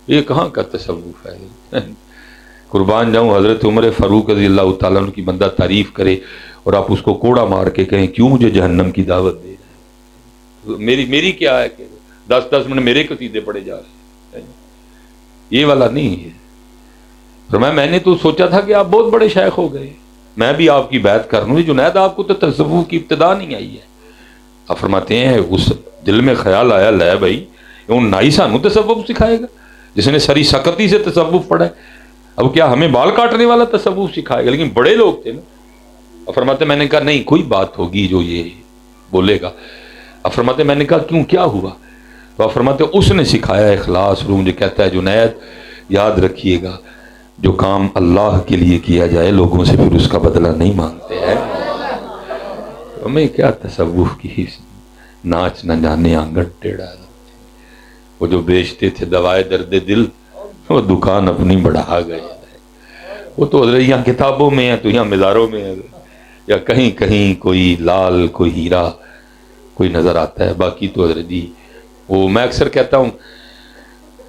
یہ کہاں کا تصوف ہے؟ قربان جاؤں، حضرت عمر فاروق رضی اللہ تعالیٰ عنہ کی بندہ تعریف کرے اور آپ اس کو کوڑا مار کے کہیں کیوں مجھے جہنم کی دعوت دے رہے ہیں؟ میری کیا ہے کہ 10 منٹ میرے قصیدے پڑے جا رہے ہیں، یہ والا نہیں ہے۔ فرمایا میں نے تو سوچا تھا کہ آپ بہت بڑے شیخ ہو گئے، میں بھی آپ کی بیعت کر لوں۔ جنید آپ کو تو تصوف کی ابتدا نہیں آئی ہے۔ آپ فرماتے ہیں اس دل میں خیال آیا لے بھائی اون نائی سانو تصوف سکھائے گا جس نے سری سکتی سے تصوف پڑھا ہے، اب کیا ہمیں بال کاٹنے والا تصوف سکھائے گا؟ لیکن بڑے لوگ تھے نا۔ اب فرماتے میں نے کہا نہیں کوئی بات ہوگی جو یہ بولے گا۔ اب فرماتے میں نے کہا کیوں کیا ہوا؟ تو اب فرماتے اس نے سکھایا اخلاص، اور مجھے کہتا ہے جنید یاد رکھیے گا جو کام اللہ کے لیے کیا جائے لوگوں سے پھر اس کا بدلہ نہیں مانگتے ہیں۔ ہمیں کیا تصوف کی ناچ نہ جانے آنگن ٹیڑھا، وہ جو بیچتے تھے دوائے درد دل وہ دکان اپنی بڑھا گئے، وہ تو حضرت یہاں کتابوں میں ہے تو یہاں مزاروں میں ہے، یا کہیں کہیں کوئی لال کوئی ہیرا کوئی نظر آتا ہے، باقی تو حضرت جی وہ میں اکثر کہتا ہوں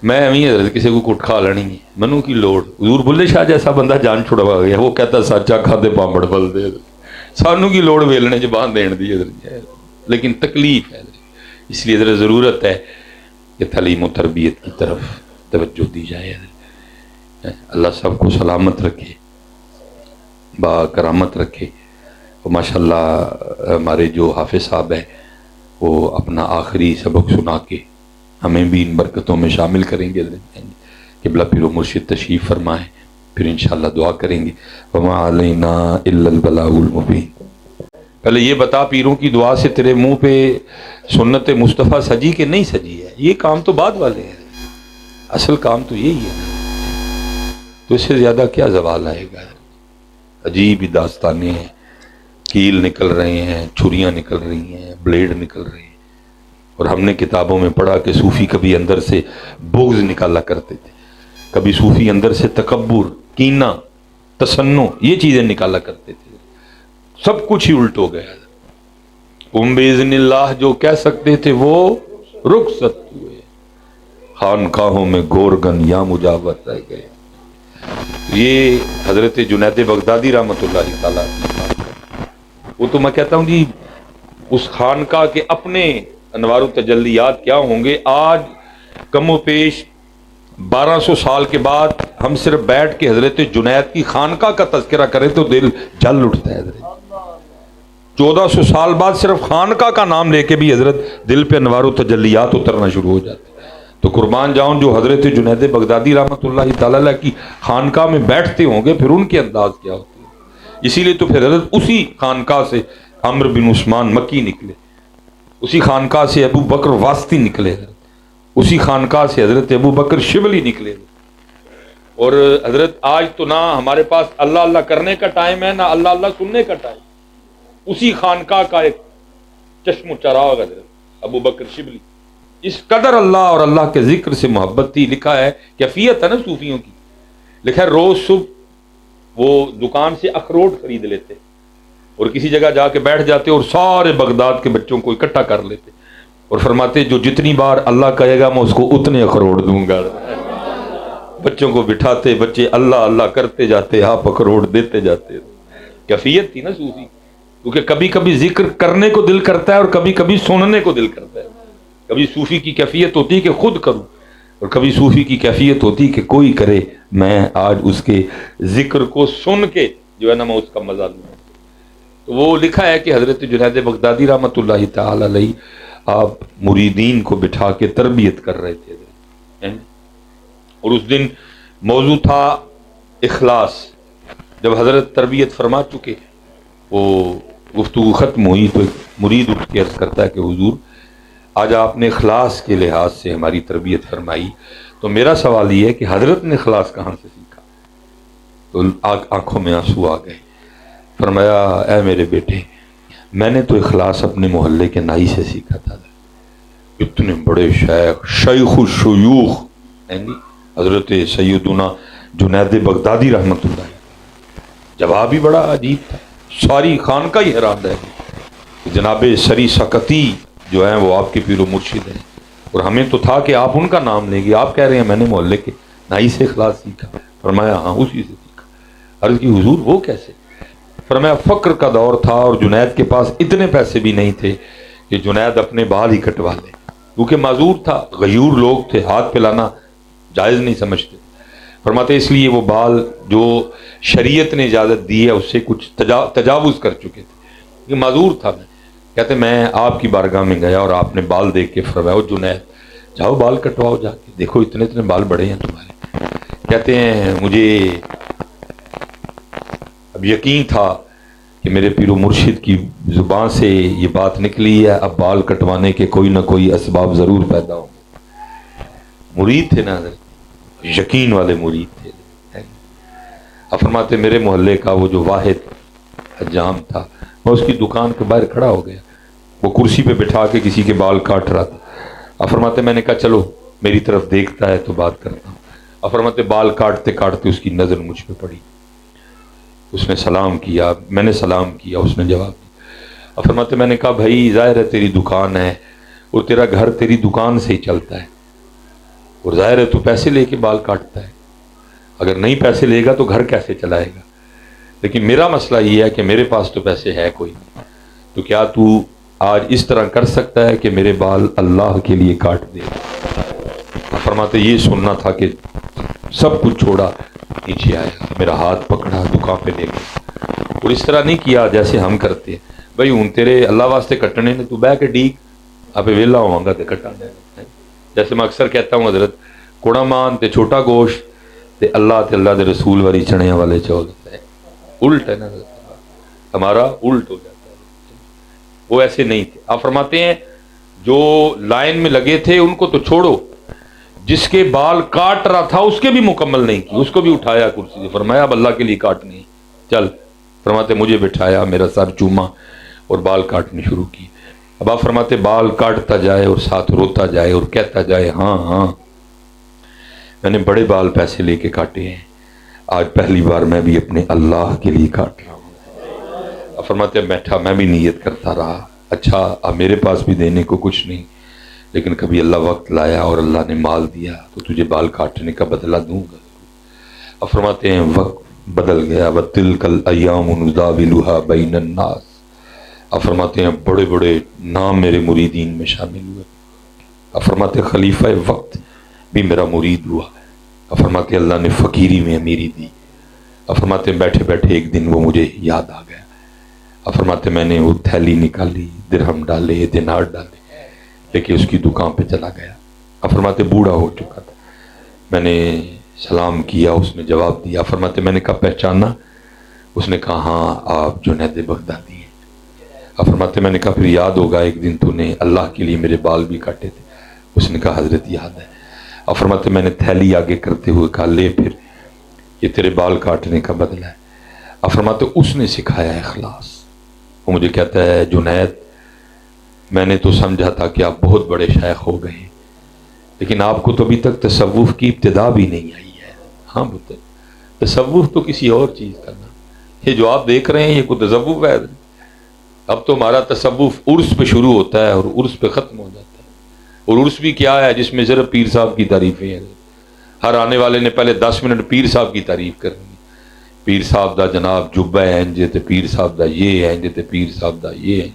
میں ہمیں حضرت کسی کو کٹ کھا لینی ہے منو کی لوڑ۔ حضور بلے شاہ جیسا بندہ جان چھڑوا گیا، وہ کہتا سچا کھادے پامبڑ بل دے، سانو کی لوڑ ویلنے زبان دین دی حضرت، لیکن تکلیف ہے حضرت، اس لیے حضرت ضرورت ہے کہ تعلیم و تربیت کی طرف توجہ دی جائے۔ اللہ سب کو سلامت رکھے، با کرامت رکھے، اور ماشاءاللہ ہمارے جو حافظ صاحب ہیں وہ اپنا آخری سبق سنا کے ہمیں بھی ان برکتوں میں شامل کریں گے۔ قبلہ پیر و مرشد تشریف فرمائیں، پھر انشاءاللہ دعا کریں گے۔ وما علینا الا البلاغ المبین۔ پہلے یہ بتا پیروں کی دعا سے تیرے منہ پہ سنت مصطفیٰ سجی کہ نہیں سجی ہے؟ یہ کام تو بعد والے ہیں، اصل کام تو یہی ہے، تو اس سے زیادہ کیا زوال آئے گا؟ عجیب ہی داستانیں ہیں، کیل نکل رہے ہیں، چھریاں نکل رہی ہیں، بلیڈ نکل رہے ہیں، اور ہم نے کتابوں میں پڑھا کہ صوفی کبھی اندر سے بغض نکالا کرتے تھے، کبھی صوفی اندر سے تکبر، کینہ، تسنع، یہ چیزیں نکالا کرتے تھے۔ سب کچھ ہی الٹ ہو گیا۔ بِإِذْنِ اللہ جو کہہ سکتے تھے وہ رخصت ہوئے، خانقاہوں میں گورگن یا مجاور رہ گئے۔ یہ حضرت جنید بغدادی رحمۃ اللہ تعالیٰ، وہ تو میں کہتا ہوں جی اس خانقاہ کے اپنے انوار و تجلیات کیا ہوں گے۔ آج کم و بیش 1200 سال کے بعد ہم صرف بیٹھ کے حضرت جنید کی خانقاہ کا تذکرہ کریں تو دل جل اٹھتا ہے۔ حضرت 1400 سال بعد صرف خانقاہ کا نام لے کے بھی حضرت دل پہ انوار و تجلیات اترنا شروع ہو جاتے ہیں۔ تو قربان جاؤں جو حضرت جنید بغدادی رحمۃ اللہ تعالیٰ کی خانقاہ میں بیٹھتے ہوں گے پھر ان کے انداز کیا ہوتے ہیں۔ اسی لیے تو پھر حضرت اسی خانقاہ سے عمرو بن عثمان مکی نکلے، اسی خانقاہ سے ابو بکر واسطی نکلے، اسی خانقاہ سے حضرت ابو بکر شبلی نکلے۔ اور حضرت آج تو نہ ہمارے پاس اللہ اللہ کرنے کا ٹائم ہے نہ اللہ اللہ سننے کا ٹائم، اسی خانقاہ کا ایک چشم و چراغ حضرت ابو بکر شبلی، اس قدر اللہ اور اللہ کے ذکر سے محبت تھی۔ لکھا ہے کیفیت ہے نا صوفیوں کی، لکھا ہے روز صبح وہ دکان سے اخروٹ خرید لیتے اور کسی جگہ جا کے بیٹھ جاتے اور سارے بغداد کے بچوں کو اکٹھا کر لیتے اور فرماتے جو جتنی بار اللہ کہے گا میں اس کو اتنے اخروٹ دوں گا۔ بچوں کو بٹھاتے، بچے اللہ اللہ کرتے جاتے، آپ اخروٹ دیتے جاتے۔ کیفیت تھی نا صوفی، کیونکہ کبھی کبھی ذکر کرنے کو دل کرتا ہے اور کبھی کبھی سننے کو دل کرتا ہے۔ کبھی صوفی کی کیفیت ہوتی ہے کہ خود کروں، اور کبھی صوفی کی کیفیت ہوتی کہ کوئی کرے، میں آج اس کے ذکر کو سن کے جو ہے نا میں اس کا مزہ لوں۔ تو وہ لکھا ہے کہ حضرت جنید بغدادی رحمۃ اللہ تعالی علیہ آپ مریدین کو بٹھا کے تربیت کر رہے تھے، اور اس دن موضوع تھا اخلاص۔ جب حضرت تربیت فرما چکے، وہ گفتگو ختم ہوئی تو ایک مرید اٹھ کے عرض کرتا ہے کہ حضور آج آپ نے اخلاص کے لحاظ سے ہماری تربیت فرمائی، تو میرا سوال یہ ہے کہ حضرت نے اخلاص کہاں سے سیکھا؟ تو آنکھوں میں آنسو آ گئے۔ فرمایا اے میرے بیٹے، میں نے تو اخلاص اپنے محلے کے نائی سے سیکھا تھا۔ اتنے بڑے شیخ الشیوخ حضرت سیدنا جنید بغدادی رحمۃ اللہ، جواب ہی بڑا عجیب تھا، ساری خانقاہ ہی حیران رہ گئی۔ جناب سری سکتی جو ہیں وہ آپ کے پیر و مرشد ہیں، اور ہمیں تو تھا کہ آپ ان کا نام لیں گے، آپ کہہ رہے ہیں میں نے محلے کے نائی سے اخلاص سیکھا۔ فرمایا ہاں اسی سے سیکھا۔ عرض کی حضور وہ کیسے؟ فرمایا فقر کا دور تھا اور جنید کے پاس اتنے پیسے بھی نہیں تھے کہ جنید اپنے بال ہی کٹوا لے، کیونکہ معذور تھا، غیور لوگ تھے، ہاتھ پہ لانا جائز نہیں سمجھتے۔ فرماتے اس لیے وہ بال جو شریعت نے اجازت دی ہے اس سے کچھ تجاوز کر چکے تھے، کہ معذور تھا میں۔ کہتے میں آپ کی بارگاہ میں گیا اور آپ نے بال دیکھ کے فرمایا او جنید جاؤ بال کٹواؤ جا کے، دیکھو اتنے اتنے بال بڑے ہیں تمہارے۔ کہتے ہیں مجھے اب یقین تھا کہ میرے پیر و مرشد کی زبان سے یہ بات نکلی ہے، اب بال کٹوانے کے کوئی نہ کوئی اسباب ضرور پیدا ہوں۔ مرید تھے نا حضرت، یقین والے مرید تھے۔ اب فرماتے میرے محلے کا وہ جو واحد حجام تھا، میں اس کی دکان کے باہر کھڑا ہو گیا، وہ کرسی پہ بٹھا کے کسی کے بال کاٹ رہا تھا۔ اب فرماتے میں نے کہا چلو میری طرف دیکھتا ہے تو بات کرتا ہوں۔ اب فرماتے بال کاٹتے کاٹتے اس کی نظر مجھ پہ پڑی، اس نے سلام کیا، میں نے سلام کیا، اس نے جواب دیا۔ اب فرماتے میں نے کہا بھائی ظاہر ہے تیری دکان ہے اور تیرا گھر تیری دکان سے ہی چلتا ہے، اور ظاہر ہے تو پیسے لے کے بال کاٹتا ہے، اگر نہیں پیسے لے گا تو گھر کیسے چلائے گا؟ لیکن میرا مسئلہ یہ ہے کہ میرے پاس تو پیسے ہے کوئی نہیں، تو کیا تو آج اس طرح کر سکتا ہے کہ میرے بال اللہ کے لیے کاٹ دے؟ فرماتے یہ سننا تھا کہ سب کچھ چھوڑا، نیچے آیا، میرا ہاتھ پکڑا، دکان پہ لے گیا، اور اس طرح نہیں کیا جیسے ہم کرتے ہیں، بھائی ہوں تیرے اللہ واسطے کٹنے نے تو بہ کے ڈیک آپ ویلا ہوں گا تے کٹا دے۔ جیسے میں اکثر کہتا ہوں حضرت کوڑا مان تے چھوٹا گوشت تے اللہ دے رسول والی چڑیاں والے چول، الٹ ہے نا، ہمارا الٹ ہو جاتا ہے۔ وہ ایسے نہیں تھے۔ آپ فرماتے ہیں جو لائن میں لگے تھے ان کو تو چھوڑو، جس کے بال کاٹ رہا تھا اس کے بھی مکمل نہیں کی، اس کو بھی اٹھایا کرسی سے، فرمایا اب اللہ کے لیے کاٹنی ہے، چل۔ فرماتے مجھے بٹھایا، میرا سر چوما اور بال کاٹنے شروع کی۔ اب آپ فرماتے بال کاٹتا جائے اور ساتھ روتا جائے اور کہتا جائے ہاں ہاں میں نے بڑے بال پیسے لے کے کاٹے ہیں، آج پہلی بار میں بھی اپنے اللہ کے لیے کاٹ رہا ہوں۔ اب فرماتے بیٹھا، میں بھی نیت کرتا رہا، اچھا اب میرے پاس بھی دینے کو کچھ نہیں، لیکن کبھی اللہ وقت لایا اور اللہ نے مال دیا تو تجھے بال کاٹنے کا بدلہ دوں گا۔ اب فرماتے ہیں وقت بدل گیا، وَتِلْكَ الْأَيَّامُ نُدَاوِلُهَا بَيْنَ النَّاسِ۔ اب فرماتے ہیں بڑے بڑے نام میرے مریدین میں شامل ہوئے۔ اب فرماتے خلیفہ وقت بھی میرا مرید ہوا۔ اب فرماتے اللہ نے فقیری میں امیری دی۔ اب فرماتے بیٹھے بیٹھے ایک دن وہ مجھے یاد آ گیا۔ اب فرماتے میں نے وہ تھیلی نکالی، درہم ڈالے، دینار ڈالے، لے کے اس کی دکان پہ چلا گیا۔ اب فرماتے بوڑھا ہو چکا تھا، میں نے سلام کیا، اس نے جواب دیا۔ فرماتے میں نے کہا پہچانا؟ اس نے کہا ہاں آپ جنید بغدادی ہیں۔ اب فرماتے میں نے کہا پھر یاد ہوگا ایک دن تو نے اللہ کے لیے میرے بال بھی کاٹے تھے؟ اس نے کہا حضرت یاد ہے۔ اب فرماتے میں نے تھیلی آگے کرتے ہوئے کہا لے پھر، یہ تیرے بال کاٹنے کا بدلہ ہے۔ اب فرماتے اس نے سکھایا اخلاص۔ وہ مجھے کہتا ہے جنید میں نے تو سمجھا تھا کہ آپ بہت بڑے شیخ ہو گئے، لیکن آپ کو تو ابھی تک تصوف کی ابتدا بھی نہیں آئی ہے۔ ہاں بت تصوف تو کسی اور چیز کا نا، یہ جو آپ دیکھ رہے ہیں یہ کوئی تصوف ہے؟ اب تو ہمارا تصوف عرس پہ شروع ہوتا ہے اور عرس پہ ختم ہو جاتا ہے، اور عرس بھی کیا ہے جس میں صرف پیر صاحب کی تعریفیں ہیں۔ ہر آنے والے نے پہلے 10 منٹ پیر صاحب کی تعریف کرنی، پیر صاحب دا جناب جبہ ہے انجے تے پیر صاحب دا یہ ہے انجے تے پیر صاحب دا یہ ہے۔